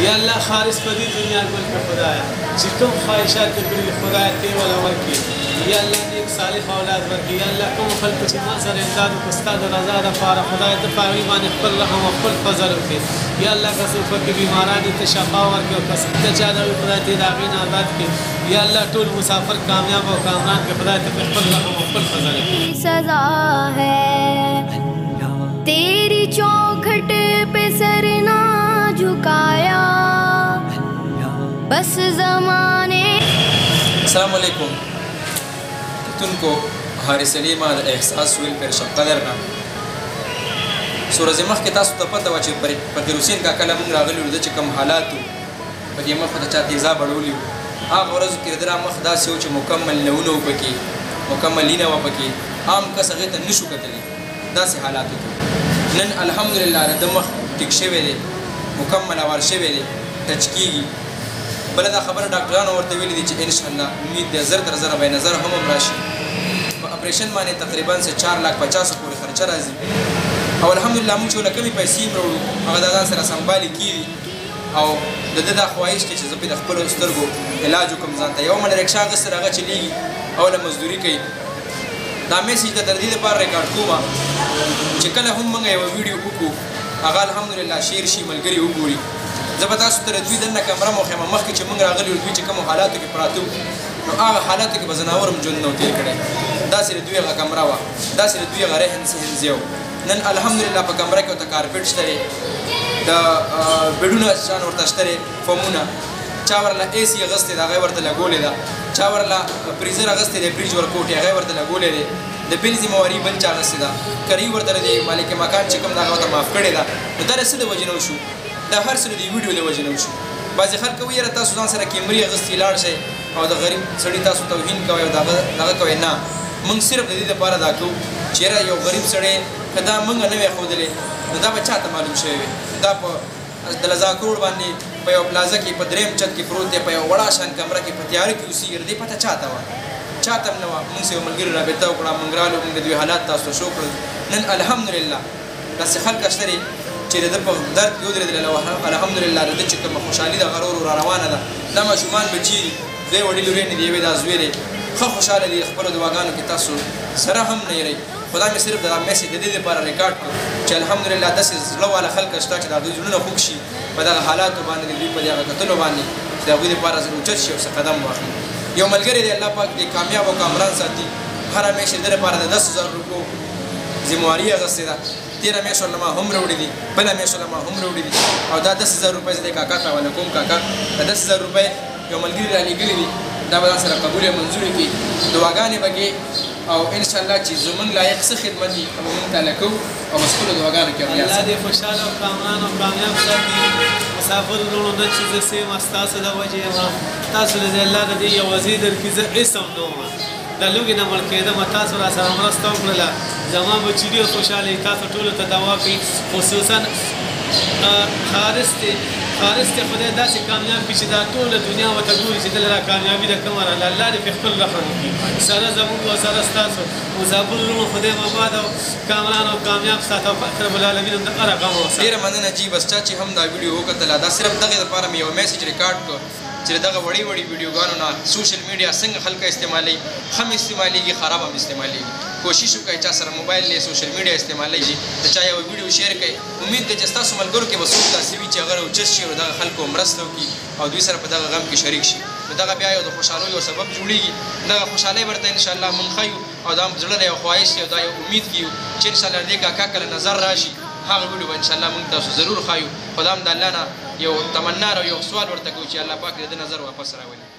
یا الله خالص په دې دنیا ګل کړه خدایه چې کوم خواهشات دې کړي خدایه ته ولا ورکړي یا الله نیک صالح اولاد ورکړي یا الله کوم خلق چې ما سره امداد وکړي ستا د رضا دپاره خدایه ته په هغوی باندې خپل رحم او خپل فضل وکړي یا الله که څوک پکې بیماران دي ته شفا ورکړي او که څه ته چا د خدای ته د هغې نه آباد کړي یا الله ټول مسافر کامیاب او کامران کړي خدای ته په خپل رحم او خپل فضل وکړي سزا ہے تیری چوکھٹ پہ سر نہ جھکایا بس زمانے. السلام علیکم. کتونکو حارث علي ما د احساس ویلفیر شقدر نه څو ورځې مخکې تاسو ته پته وه چې فقیر حسین کاکا له موږ راغلي وو د چې کوم حالات وو په دې مخ ته چا تیزاب اړولي وو هغه ورځو کې د ده مخ داسې وو چې مکمل لونه وو پکې مکمل لینه وه پکې عام کس هغې ته نشو کتلی داسې حالاتو کې نن الحمدلله د ده مخ ټیک شوی دی مکمل اوار شوی دی ټچ کېږي بله دا خبره ډاکټرانو ورته ویلي دي چې انشاءالله امید دی زر تر زره به نظر هم راشي په اپریشن باندې تقریبا 4,50,000 پورې خرچه راځي او الحمدلله موږ چې ورله کمې پیسې هم راوړو هغه د ځان سره سنبالې کېږي او د ده دا خواهش دی چې زه پرې د خپلو سترګو علاج وکړم ځان ته یوه منډه رکشا اخیستې هغه چلېږي اوله مزدوري کوي دا میسیج ته د دې لپاره ریکارډ کوم چې کله هم موږ یوه ویډیو وکړو هغه الحمدلله شیر شي ملګري وګوري زه به تاسو ته د دوی دننه کمره مو ښیم مخکې چې موږ راغلي وو دوی چې کومو حالاتو کې پراته وو نو هغه حالاتو کې به زناور هم ژوند نه و تېر کړی داسې د دوی هغه کمره وه داسې د دوی هغه رهن سهن ځای و نن الحمدلله په کمره کې ورته کارپېټ شته دی د بېډونه شان ورته شته دی فومونه چا ورله اے سي اغوستی ده هغه ورته لګولې ده چا ورله فریزر اغوستی دی فریج ورکوټ هغه ورته لګولې دی د بل ذمواري بل چا اغوستې ده کرۍ ورته د مالک مکان چې کوم ده هغه ورته معاف کړې ده نو دا د څه د وجې نه وشو دا هر څه د دې ویډیو له وجې نه وشو بعضې خلک وایي یاره تاسو ځان سره کیمرې اغوستې لاړ شئ او د غریب سړي تاسو توهین کوئ او دغه کوئ نه موږ صرف د دې دپاره دا کوو چې یاره یو غریب سړی که دا موږ نه وی ښودلی نو دا به چا ته معلوم شوی وي دا په د لزاک روډ باندې په یو پلازه کې په درېیم چت کې پروت دی په یو وړه شان کمره کې په تیاره کې اوسېږي دې پته چا ته وه چا ته هم نه وه موږ سره یو ملګري رابطه وکړه موږ رالو موږ د دوی حالات تاسو ته شو کړل نن الحمدلله داسې خلک شته دي چې د ده په درد کې ودرېدل الحمدلله د ده چې کومه خوشحالي ده غرور را روانه ده دا ماشومان بچي دي دوی وړي لورې نه دي یوې دا زوی دی ښه خوشحاله دي خپلو دعاګانو کې تاسو سره هم نه یری خو دا مې صرف د میسیج د دې لپاره ریکارډ کړو چې الحمدلله داسې زړه والا خلک شته چې د هغوی زړونه خوږ شي په دغه حالاتو باندې د دوی په دې هغه کتلو باندې چې د هغوی لپاره زر اوچت شي او څه قدم واخلي یو ملګری دی الله پاک دې کامیاب او کامران ساتي هره میاشت د ده لپاره د 10,000 روپو ذمواري اخیستې ده تېره میاشت ورله ما هم راوړي دي بله میاشت ورله ما هم راوړي دي او دا 10,000 روپۍ زه دې کاکا ته حواله کوم کاکا دا 10,000 روپۍ یو ملګري رالېږلي دي دا به ځان سره قبولې منظورې کړي دعاګانې به کې او انشاءالله چې زموږ لایق څه خدمت وي هغه موږ ته لکو او په خپلو دعاګانو کې الله دې خوشحاله او کامران او کامیاب ساتي مسافر وروڼو نن چې زه سیم ستاسو د وجې یم تاسو د الله د دې یوازې درکړي زه اسم نه وم د لوږې نه مړ کېدم تاسو را سره مرسته وکړله زما بچي ډېر خوشحاله تاسو ټولو ته دوا کوي خصوصا خالص ته خدای داسې کامیاب کړي چې دا ټوله دنیا ورته ګوري چې دله را کامیابي ده کومه راله الله دې پرې خپل رحم وکړي سره زموږ او سره ستاسو مسافر وروڼو خدای مو آباد او کامران او کامیاب ساته او رب العالمین هم د هره غم وساتي ډېره مننه جي بس چا چې هم دا ویډیو وکتله دا صرف دغې دپاره مې یو میسیج ریکارډ کړ چې دغه وړې وړې ویډیوګانو نه سوشل میډیا څنګه خلک استعمالوي ښه هم استعمالېږي خراب هم استعمالېږي کوشش وکړئ چا سره موبایل دی سوشل میډیا استعمالوي د چا یو ویډیو شیر کړئ امید دی چې ستاسو ملګرو کې به څوک داسې وي چې هغه راوچت شي او دغه خلکو مرسته وکړي او دوی سره په دغه غم کې شریک شي نو دغه بیا یو د خوشحالۍ یو سبب جوړېږي دغه خوشحالۍ ورته انشاءالله موږ ښیو او دا زړه یو خواهش دی او دا یو امید کیو چې انشاءالله دې کاکا کله نظر راشي هغه ویډیو به انشاءالله موږ تاسو ضرور ښایو خو دا هم د الله نه یو تمنا او یو سوال ورته کوو چې الله پاک دې د نظر واپس راولي